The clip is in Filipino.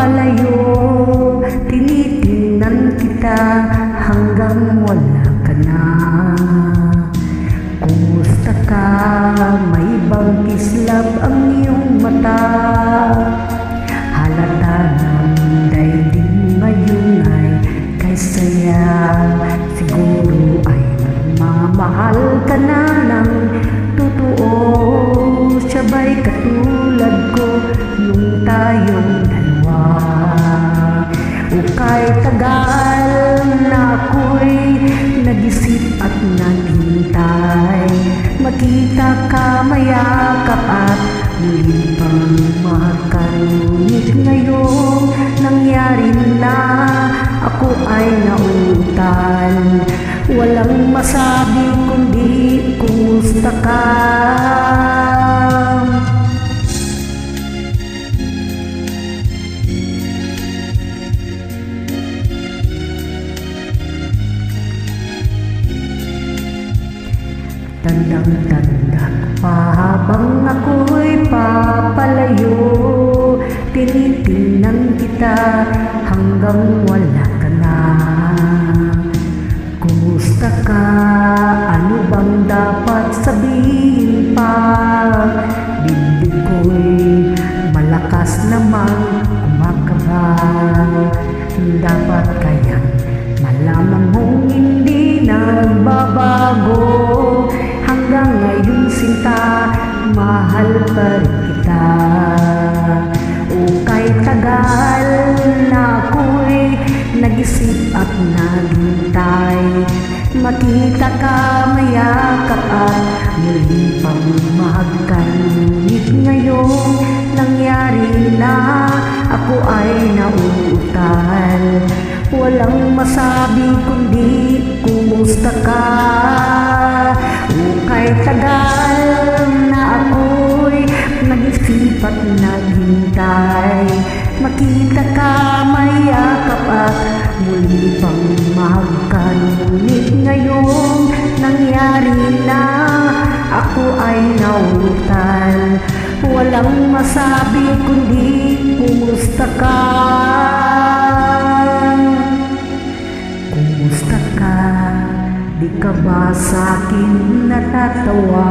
papalayo. Tinitingnan kita hanggang wala ka na. Kumusta ka? May bang kislap ang iyong mata? Halata ng daigdig ngayon ay kay saya. Siguro ay nagmamahal ka na ng totoo. Siya ba'y katulad ko nung tayong dalawa? O kahit tagal na ako'y nag-isip at naghintay, makita ka, mayakap at muli pang mahal. Ngunit ngayon nangyari na, ako ay nauutal. Walang masabi kundi kumusta ka? Tandang-tanda pa habang ako'y papalayo. Tinitingnan kita hanggang wala ka na. Kumusta ka? Ano bang dapat sabihin pa? Dibdib ko'y malakas namang kumakabang. Dapat kayang malaman mong hindi nagbabago. Hanggang ngayon sinta, mahal pa rin kita. O kahit tagal na ako'y nag-isip at naghintay, makita ka, mayakap at muli pang mahagkan. Ngunit ngayon nangyari na, ako ay nauutal. Walang masabi kundi kumusta ka? O kahit tagal na ako'y nag-isip at naghintay, makita ka, mayakap at muli pang mahagkan. Ngunit ngayon nangyari na, ako ay nauutal. Walang masabi kundi kumusta ka? Kumusta ka? Di ka ba sa'kin natatawa?